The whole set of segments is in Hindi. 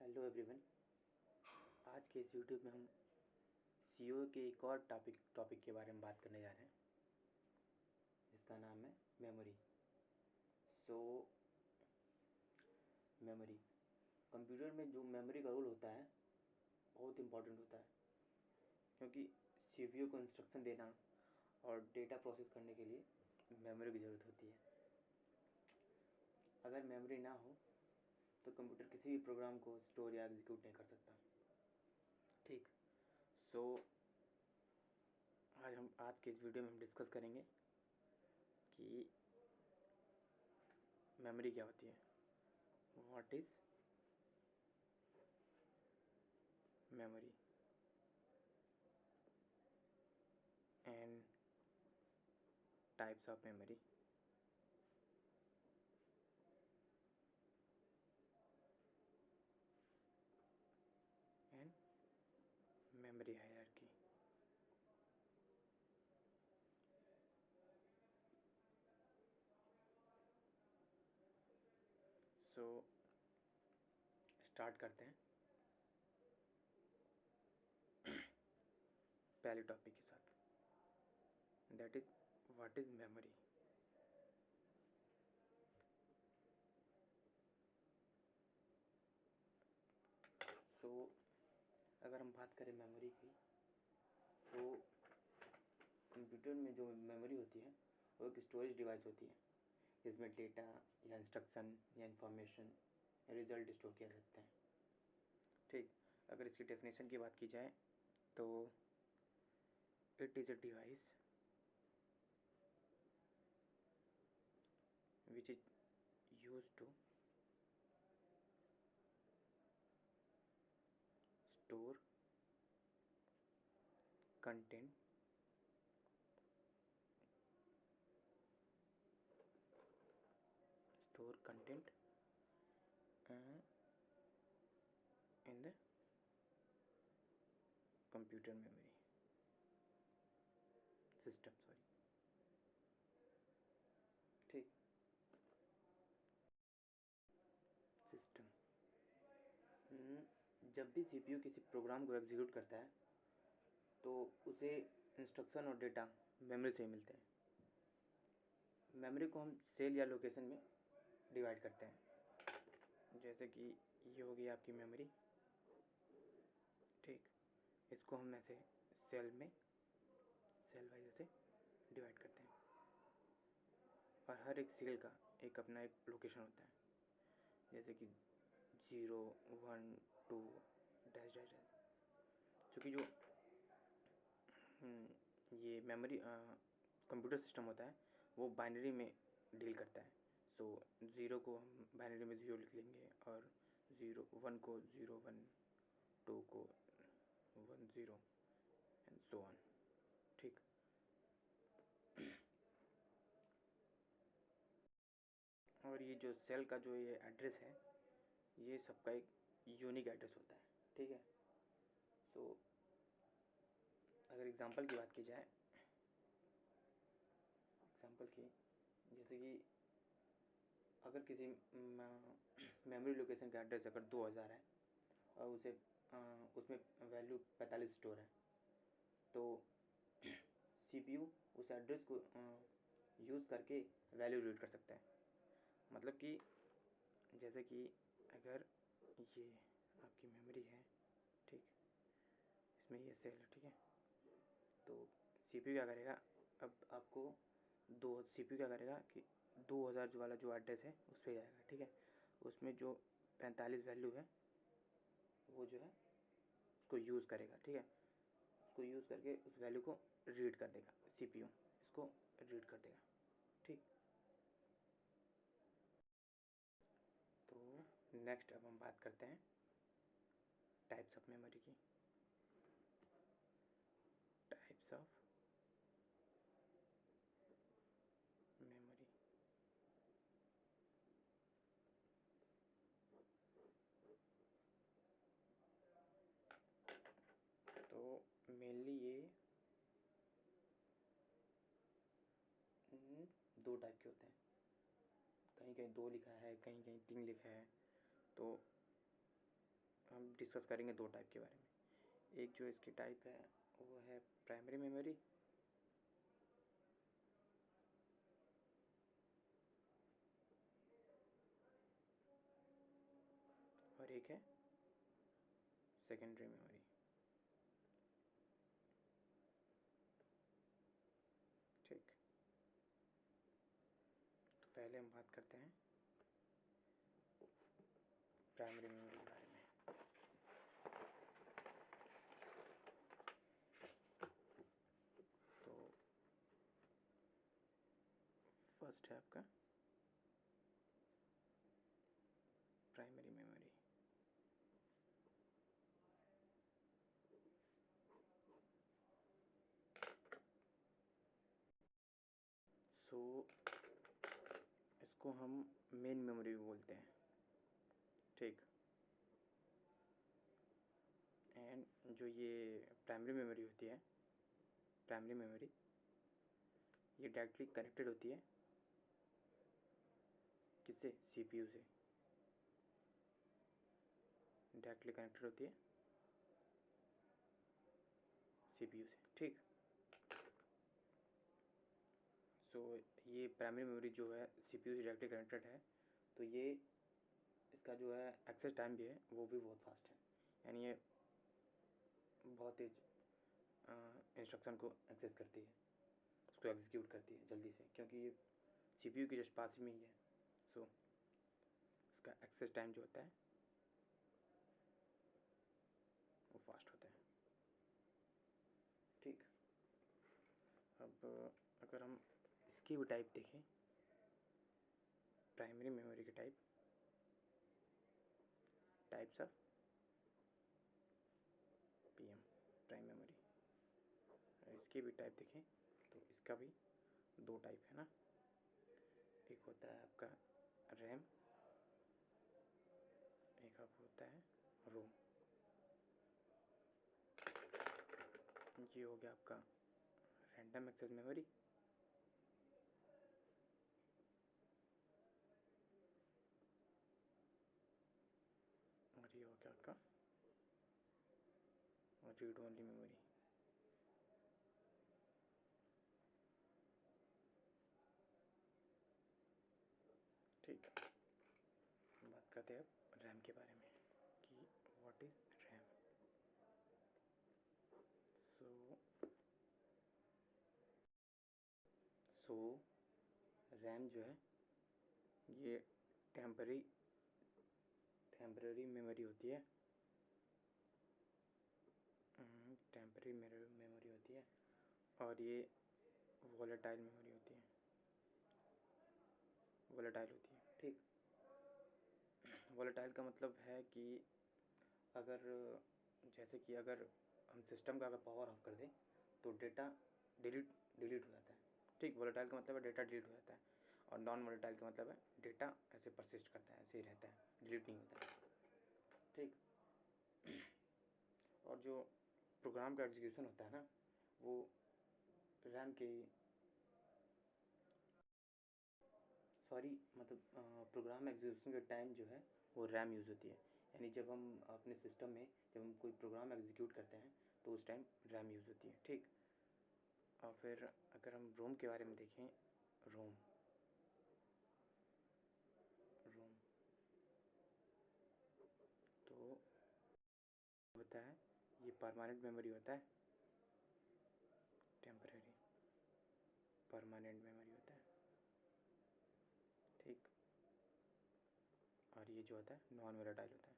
Hello everyone. आज के इस यूट्यूब में हम सीओ के एक और टॉपिक के बारे में बात करने जा रहे हैं, जिसका नाम है मेमोरी। सो मेमोरी, कंप्यूटर में जो मेमोरी का रोल होता है बहुत इम्पोर्टेंट होता है, क्योंकि सीपीयू को इंस्ट्रक्शन देना और डेटा प्रोसेस करने के लिए मेमोरी की ज़रूरत होती है। अगर मेमोरी ना हो तो कंप्यूटर किसी भी प्रोग्राम को स्टोर या एग्जीक्यूट नहीं कर सकता। ठीक। सो आज के इस वीडियो में हम डिस्कस करेंगे कि मेमोरी क्या होती है, what is memory and types of memory and memory hierarchy. So start करते हैं पहले टॉपिक के साथ, that is what is memory. So अगर हम बात करें मेमोरी की, तो कंप्यूटर में जो मेमोरी होती है वो एक स्टोरेज डिवाइस होती है, जिसमें डेटा या इंस्ट्रक्शन या इंफॉर्मेशन या रिजल्ट स्टोर किया जाता है। ठीक। अगर इसकी डेफिनेशन की बात की जाए तो it is a device which is used to store content uh, in the computer memory system, sorry। ठीक। सिस्टम, जब भी सीपीयू किसी प्रोग्राम को एग्जीक्यूट करता है तो उसे इंस्ट्रक्शन और डेटा मेमोरी से मिलते हैं। मेमोरी को हम सेल या लोकेशन में डिवाइड करते हैं, जैसे कि ये हो गई आपकी मेमोरी। ठीक। इसको हम ऐसे सेल वाइज ऐसे डिवाइड करते हैं, और हर एक सेल का एक अपना एक लोकेशन होता है, जैसे कि 0, 1, 2 डैश डैश डैश। चूँकि जो ये मेमोरी कंप्यूटर सिस्टम होता है वो बाइनरी में डील करता है। सो 0 को हम बाइनरी में 0 लिख लेंगे, और 1 को 0 1, 2 को 1 0 एंड सो ऑन। ठीक। और ये जो सेल का जो ये एड्रेस है, ये सबका एक यूनिक एड्रेस होता है। ठीक है। सो अगर एग्जांपल की बात की जाए, जैसे कि अगर किसी मेमोरी लोकेशन का एड्रेस अगर 2000 है और उसमें वैल्यू 45 स्टोर है, तो सीपीयू उस एड्रेस को यूज़ करके वैल्यू रीड कर सकता है। मतलब कि जैसे कि अगर ये आपकी मेमोरी है, ठीक, इसमें ये सेल है, ठीक है, तो सीपीयू क्या करेगा, अब आपको सीपीयू क्या करेगा कि 2000 वाला जो एड्रेस है उस पर जाएगा। ठीक है। उसमें जो 45 वैल्यू है वो जो है उसको यूज़ करेगा। ठीक है। उसको यूज़ करके उस वैल्यू को रीड कर देगा, सीपीयू इसको रीड कर देगा। ठीक। तो नेक्स्ट अब हम बात करते हैं टाइप्स ऑफ मेमोरी की। Types of memory. तो मेनली ये दो टाइप के होते हैं, कहीं कहीं 2 लिखा है, कहीं कहीं 3 लिखा है। तो हम डिस्कस करेंगे दो टाइप के बारे में। एक जो इसकी टाइप है वो है प्राइमरी मेमोरी, और एक है सेकेंडरी मेमोरी। ठीक, तो पहले हम बात करते हैं प्राइमरी मेमोरी के बारे में। तो फर्स्ट है आपका प्राइमरी मेमोरी। सो इसको हम मेन मेमोरी भी बोलते हैं। ठीक, एंड जो ये प्राइमरी मेमोरी होती है, प्राइमरी मेमोरी ये डायरेक्टली कनेक्टेड होती है किससे? सीपीयू से डायरेक्टली कनेक्टेड होती है सीपीयू से। ठीक, सो ये प्राइमरी मेमोरी जो है सीपीयू से डायरेक्टली कनेक्टेड है, तो ये इसका जो है एक्सेस टाइम भी है वो भी बहुत फास्ट है, यानी ये बहुत तेज इंस्ट्रक्शन को एक्सेस करती है, उसको एग्जीक्यूट करती है जल्दी से, क्योंकि ये सीपीयू के जस्ट पास में ही है। सो इसका एक्सेस टाइम जो होता है वो फास्ट होता है। ठीक, अब अगर हम इसकी भी टाइप देखें, प्राइमरी मेमोरी के types of PM prime memory, इसकी भी टाइप देखें तो इसका भी दो टाइप है ना। एक होता है आपका रैम, एक आप होता है रोम। ये हो गया आपका रैंडम एक्सेस मेमोरी, और ये हो गया आपका रीड ओनली मेमोरी। ठीक, बात करते हैं अब रैम के बारे में कि what is RAM. So RAM जो है ये टेम्पररी मेमोरी होती है, टेम्पररी मेमोरी होती है, और ये वोलेटाइल मेमोरी होती है, वोलेटाइल होती है। ठीक, वोलेटाइल का मतलब है कि अगर जैसे कि अगर हम सिस्टम का अगर पावर ऑफ कर दें तो डेटा डिलीट हो जाता है। ठीक, वोलेटाइल का मतलब है डेटा डिलीट हो जाता है, और नॉन वोलेटाइल का मतलब है डेटा ऐसे परसिस्ट करता है, ऐसे ही रहता है, डिलीट नहीं होता है। ठीक, और जो प्रोग्राम का एग्जीक्यूशन होता है ना वो रैम के मतलब प्रोग्राम एग्जीक्यूशन के टाइम जो है वो रैम यूज़ होती है, यानी जब हम अपने सिस्टम में जब हम कोई प्रोग्राम एग्जीक्यूट करते हैं तो उस टाइम रैम यूज़ होती है। ठीक, और फिर अगर हम रोम के बारे में देखें, रोम रोम तो होता है ये परमानेंट मेमोरी होता है, टेम्परेरी परमानेंट मेमोरी होता है। ठीक, और ये जो होता है नॉन वोलेटाइल होता है।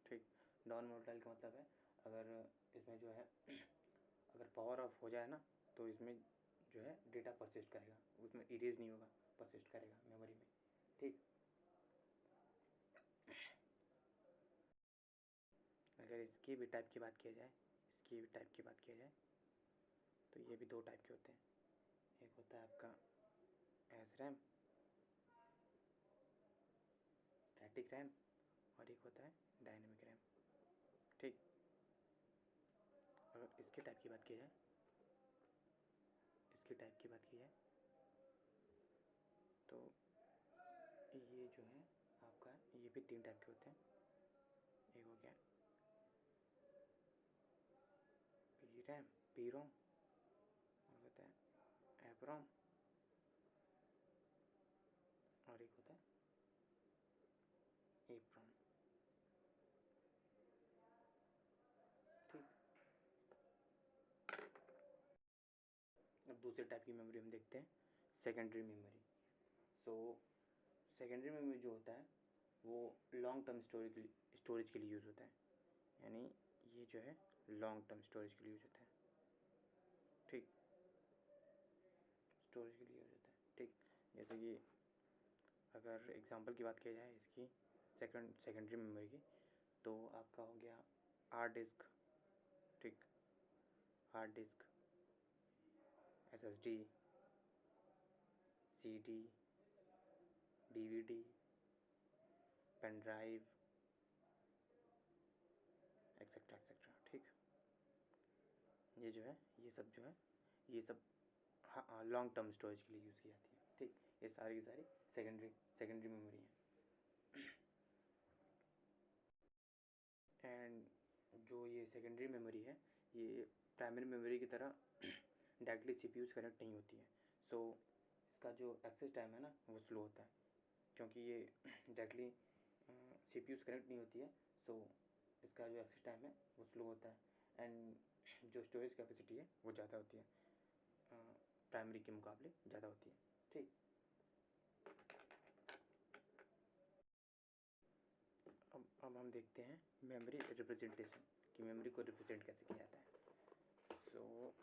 ठीक, नॉन वोलेटाइल का मतलब है अगर इसमें जो है अगर पावर ऑफ हो जाए ना तो इसमें जो है डेटा परसिस्ट करेगा, उसमें इरेज नहीं होगा, परसिस्ट करेगा मेमोरी में। ठीक, अगर इसकी भी टाइप की बात किया जाए, इसकी भी टाइप की बात किया जाए तो ये भी दो टाइप के होते हैं। एक होता है आपका एस रैम, स्टैटिक रैम, और एक होता है डायनेमिक रैम। ठीक, अगर इसके टाइप की बात की जाए, इसकी टाइप की बात की जाए तो ये जो है आपका ये भी 3 टाइप के होते हैं। एक हो गया पी रैम, पी रोम, और होता है एप्रोम, और एक होता है एप्रोम। ठीक, अब दूसरे टाइप की मेमोरी हम देखते हैं, secondary memory. So secondary memory जो होता है वो लॉन्ग टर्म स्टोरेज के लिए यूज़ होता है, यानी ये जो है लॉन्ग टर्म स्टोरेज के लिए यूज़ होता है। ठीक, स्टोरेज के लिए यूज़ होता है। ठीक, जैसे कि अगर एग्जांपल की बात की जाए इसकी सेकेंडरी मेमोरी की, तो आपका हो गया हार्ड डिस्क। ठीक, hard disk, SSD, CD, DVD, pen drive, etcetera etcetera. ठीक, ये जो है ये सब हाँ लॉन्ग टर्म स्टोरेज के लिए यूज़ की जाती है। ठीक, ये सारी की सारी सेकेंडरी मेमोरी हैं। एंड जो ये सेकेंडरी मेमोरी है ये प्राइमरी मेमोरी की तरह डायरेक्टली CPU से कनेक्ट नहीं होती है। सो इसका जो एक्सेस टाइम है ना वो स्लो होता है, क्योंकि ये डायरेक्टली CPU से कनेक्ट नहीं होती है। सो इसका जो एक्सेस टाइम है वो स्लो होता है, एंड जो स्टोरेज कैपेसिटी है वो ज़्यादा होती है, प्राइमरी के मुकाबले ज़्यादा होती है। ठीक, अब हम देखते हैं मेमोरी रिप्रेजेंटेशन कि मेमोरी को रिप्रेजेंट कैसे किया जाता है। सो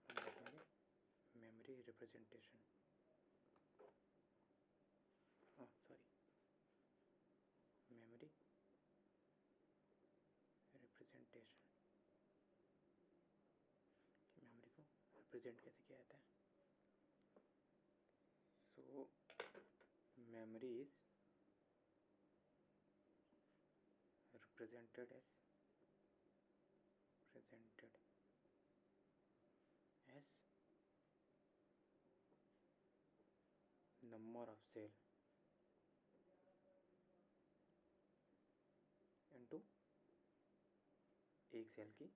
हम देखेंगे memory representation, sorry, memory representation, कि मेमोरी को रिप्रेजेंट कैसे किया जाता है। So memory is represented as number of cell into एक सेल की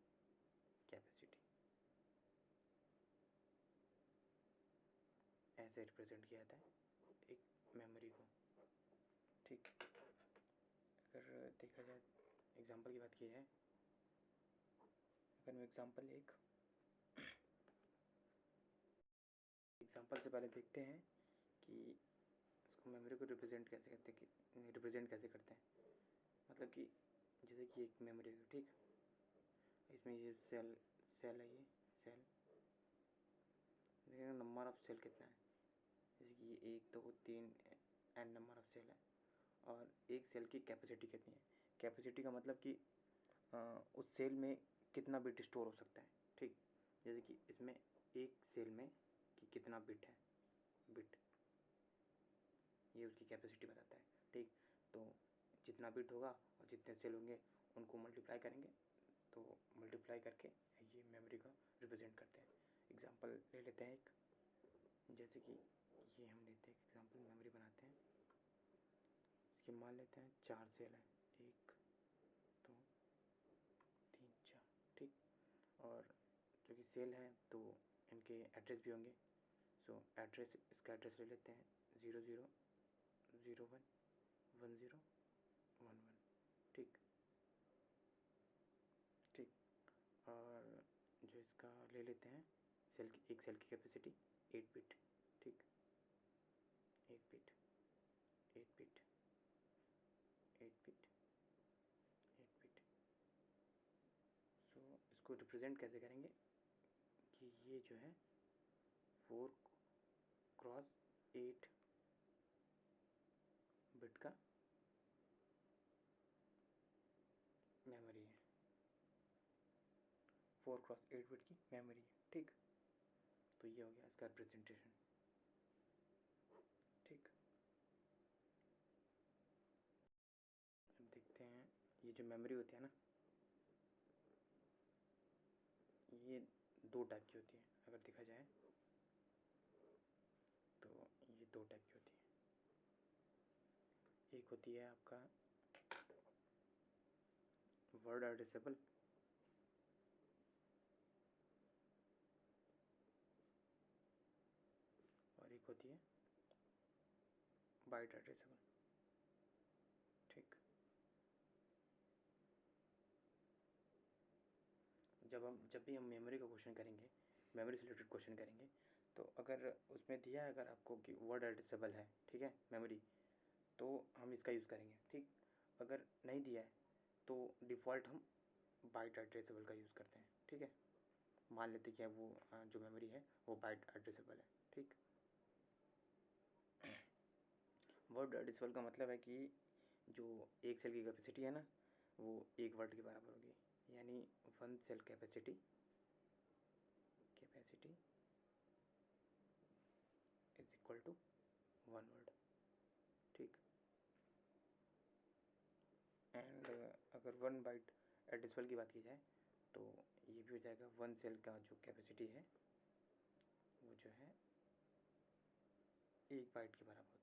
कैपेसिटी, ऐसे रिप्रेजेंट किया जाता है एक मेमोरी को। ठीक, अगर देखा जाए एग्जांपल की बात की जाए, अगर मैं एग्जांपल से पहले देखते हैं कि इसको मेमोरी को रिप्रेजेंट कैसे करते हैं। मतलब कि जैसे कि एक मेमोरी है, ठीक, इसमें ये सेल है, ये सेल, देखिए नंबर ऑफ सेल कितना है, जैसे कि ये 1 2 3 एन नंबर ऑफ सेल है, और एक सेल की कैपेसिटी कितनी है। कैपेसिटी का मतलब कि उस सेल में कितना बिट स्टोर हो सकता है। ठीक, जैसे कि इसमें एक सेल में कि कितना बिट है, बिट, ये उसकी कैपेसिटी बताता है। ठीक, तो जितना बिट होगा और जितने सेल होंगे उनको मल्टीप्लाई करेंगे, तो मल्टीप्लाई करके ये मेमोरी का रिप्रेजेंट करते हैं। एग्जांपल ले लेते हैं एक, जैसे कि ये हम लेते हैं एग्जांपल, मेमोरी बनाते हैं, इसके मान लेते हैं 4 सेल है, 1 2 3 4। ठीक, और जो कि सेल हैं तो इनके एड्रेस भी होंगे। सो एड्रेस, इसका एड्रेस ले लेते हैं 00011011। ठीक, ठीक, और जो इसका ले लेते हैं एक सेल की कैपेसिटी 8 बिट। ठीक, 8 बिट, 8 बिट, 8 बिट, 8 बिट। सो इसको रिप्रेजेंट कैसे करेंगे कि ये जो है 4x8 बिट का मेमोरी है, 4x8 बिट की मेमोरी है। ठीक, तो ये हो गया इसका रिप्रेजेंटेशन। ठीक, अब देखते हैं ये जो मेमोरी होती है ना, ये 2 टाइप की होती है। अगर देखा जाए तो ये 2 टाइप की होती है। एक होती है आपका वर्ड एड्रेसेबल, और एक होती है बाइट एड्रेसेबल। ठीक, जब भी हम मेमोरी का क्वेश्चन करेंगे, मेमोरी से रिलेटेड क्वेश्चन करेंगे, तो अगर उसमें दिया है अगर आपको कि वर्ड एड्रेसेबल है, ठीक है, मेमोरी, तो हम इसका यूज़ करेंगे। ठीक, अगर नहीं दिया है तो डिफ़ॉल्ट हम बाइट एड्रेसेबल का यूज़ करते हैं। ठीक है, मान लेते कि वो जो मेमोरी है वो बाइट एड्रेसेबल है। ठीक, वर्ड एड्रेसेबल का मतलब है कि जो एक सेल की कैपेसिटी है ना, वो एक वर्ड के बराबर होगी, यानी one cell capacity is equal to one word. ठीक, एंड अगर वन बाइट एड्रेसेबल की बात की जाए तो ये भी हो जाएगा, वन सेल का जो कैपेसिटी है वो जो है एक बाइट के बराबर होता है।